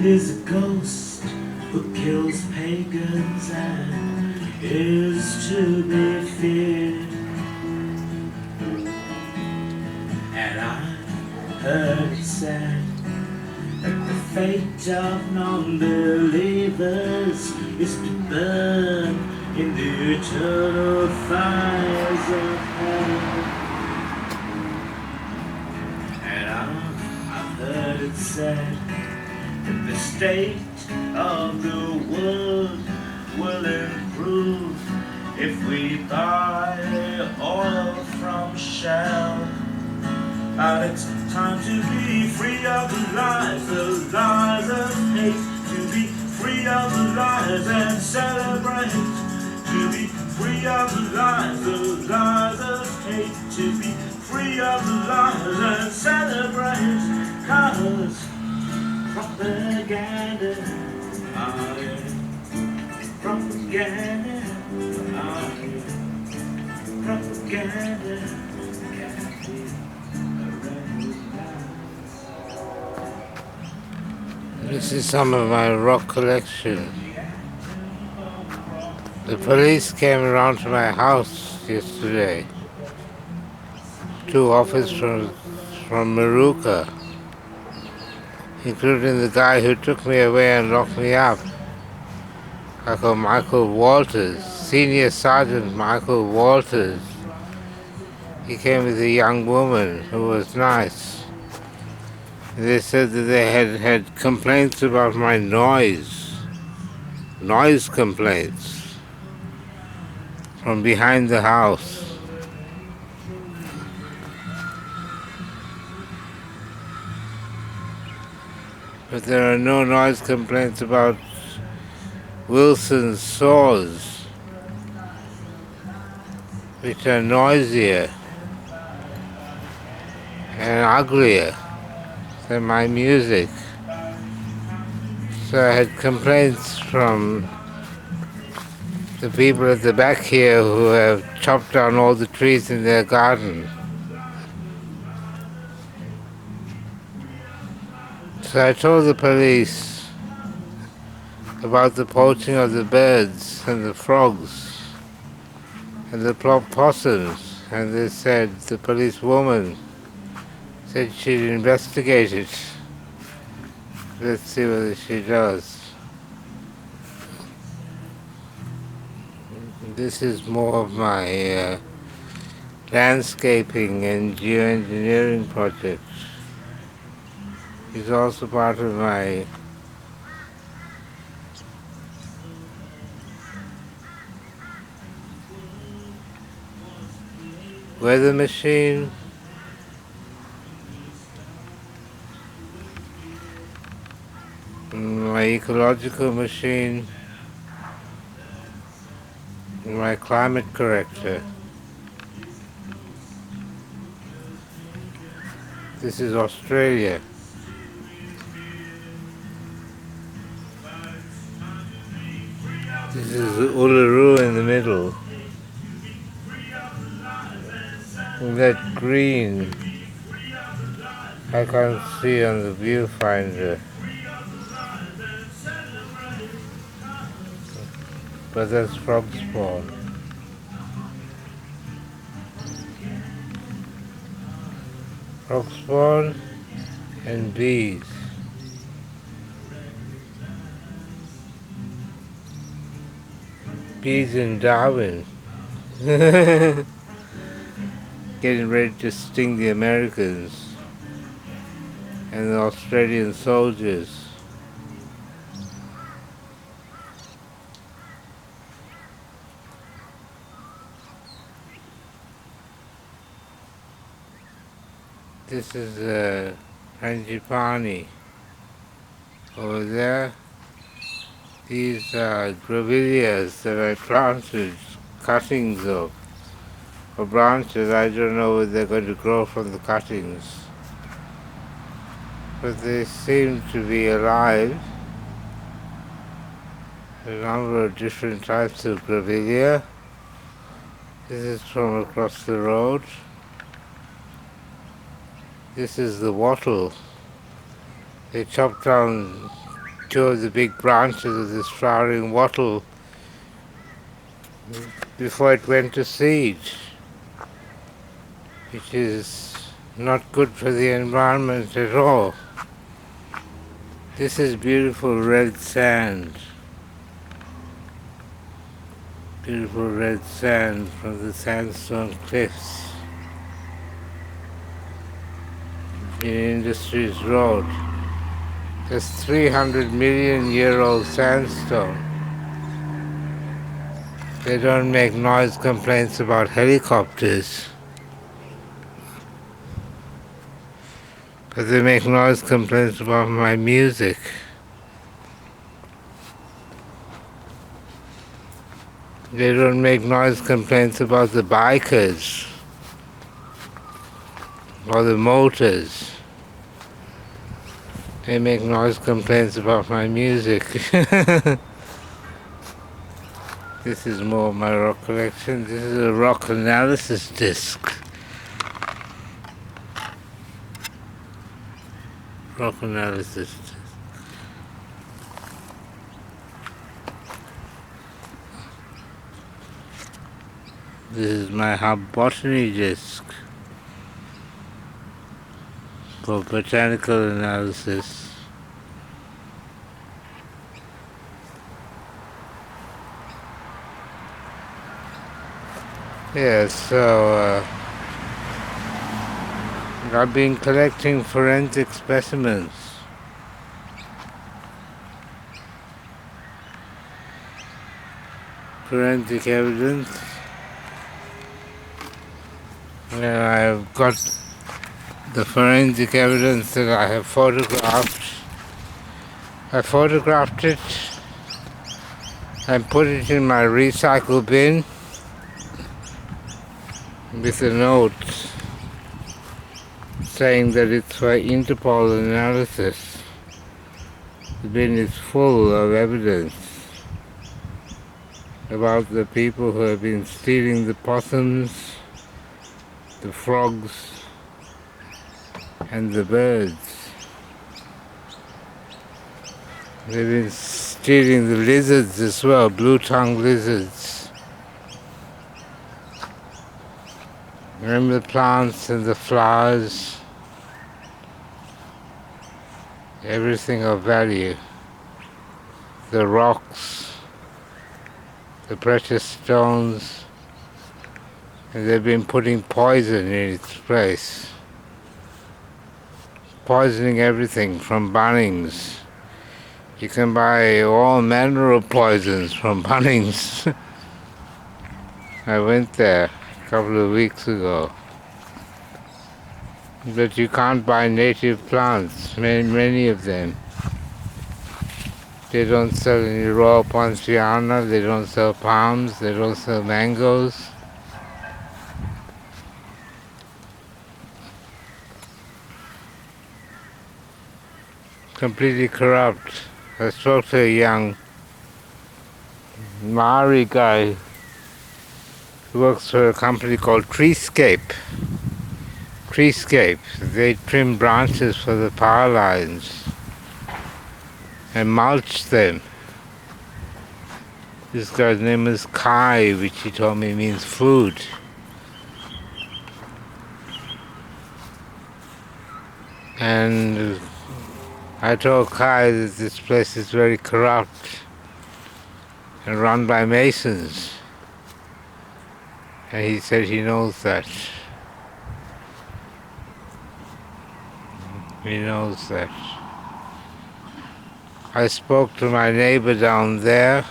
is a ghost who kills pagans and is to be feared. And I've heard it said that the fate of non-believers is to burn in the eternal fires of hell. And I've heard it said that the state of the world will improve if we buy oil from Shell. But it's time to be free of the lies of hate, to be free of the lies and celebrate, to be free of the lies of hate, to be free of the lies and celebrate, 'cause propaganda, propaganda, propaganda. This is some of my rock collection. The police came around to my house yesterday. 2 officers from Moorooka, including the guy who took me away and locked me up. Michael Walters, Senior Sergeant Michael Walters. He came with a young woman who was nice. They said that they had complaints about my noise complaints from behind the house. But there are no noise complaints about Wilson's saws, which are noisier and uglier than my music. So I had complaints from the people at the back here who have chopped down all the trees in their garden. So I told the police about the poaching of the birds and the frogs and the possums, and they said, the policewoman said she'd investigate it. Let's see whether she does. This is more of my landscaping and geoengineering project. It's also part of my weather machine, my ecological machine, my climate corrector. This is Australia. This is Uluru in the middle. And that green I can't see on the viewfinder, but that's frog spawn. Frog spawn and bees. Bees in Darwin. Getting ready to sting the Americans and the Australian soldiers. This is frangipani. Over there, these are grevilleas that I planted, cuttings of, or branches. I don't know whether they're going to grow from the cuttings, but they seem to be alive. A number of different types of grevillea. This is from across the road. This is the wattle. They chopped down two of the big branches of this flowering wattle before it went to seed, which is not good for the environment at all. This is beautiful red sand. Beautiful red sand from the sandstone cliffs in Industries Road. There's 300 million year old sandstone. They don't make noise complaints about helicopters, but they make noise complaints about my music. They don't make noise complaints about the bikers or the motors. They make noise complaints about my music. This is more of my rock collection. This is a rock analysis disc. Rock analysis disc. This is my hub botany disc for botanical analysis. Yeah, so I've been collecting forensic specimens. Forensic evidence. And I've got the forensic evidence that I have photographed. I photographed it and put it in my recycle bin with a note saying that it's for Interpol analysis. The bin is full of evidence about the people who have been stealing the possums, the frogs, and the birds. They've been stealing the lizards as well, blue-tongued lizards. And the plants and the flowers, everything of value. The rocks, the precious stones, and they've been putting poison in its place. Poisoning everything from Bunnings. You can buy all manner of poisons from Bunnings. I went there a couple of weeks ago. But you can't buy native plants, many of them. They don't sell any raw poinciana, they don't sell palms, they don't sell mangoes. Completely corrupt. I spoke to a young Maori guy who works for a company called Treescape. Treescape. They trim branches for the power lines and mulch them. This guy's name is Kai, which he told me means food. And I told Kai that this place is very corrupt and run by Masons. And he said he knows that. He knows that. I spoke to my neighbor down there.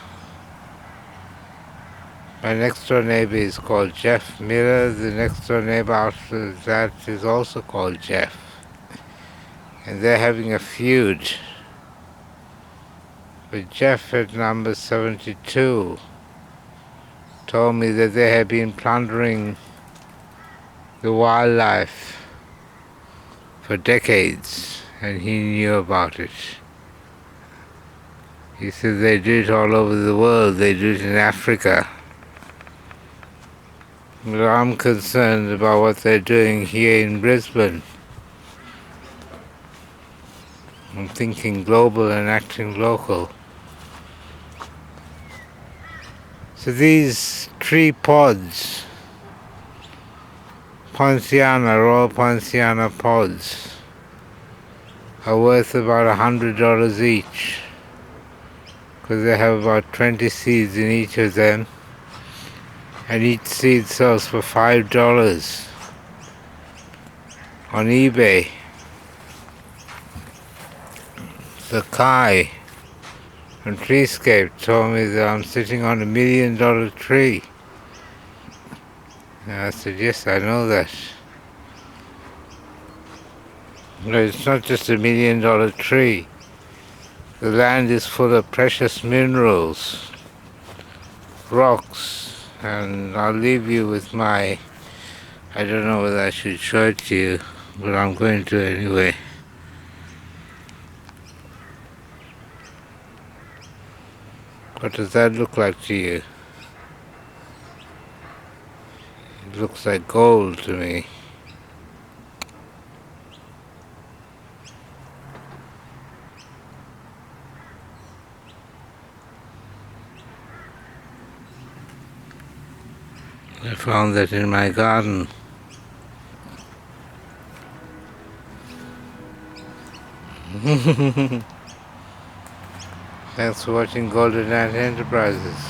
My next door neighbor is called Jeff Miller. The next door neighbor after that is also called Jeff. And they're having a feud. But Jeff at number 72 told me that they had been plundering the wildlife for decades, and he knew about it. He said they do it all over the world, they do it in Africa. But I'm concerned about what they're doing here in Brisbane. I'm thinking global and acting local. So these tree pods, raw Poinciana pods, are worth about $100 each, because they have about 20 seeds in each of them, and each seed sells for $5 on eBay. The Kai from Treescape told me that I'm sitting on $1 million tree. And I said, yes, I know that. But it's not just $1 million tree. The land is full of precious minerals, rocks, and I'll leave you with I don't know whether I should show it to you, but I'm going to anyway. What does that look like to you? It looks like gold to me. I found that in my garden. Thanks for watching Golden Ant Enterprises.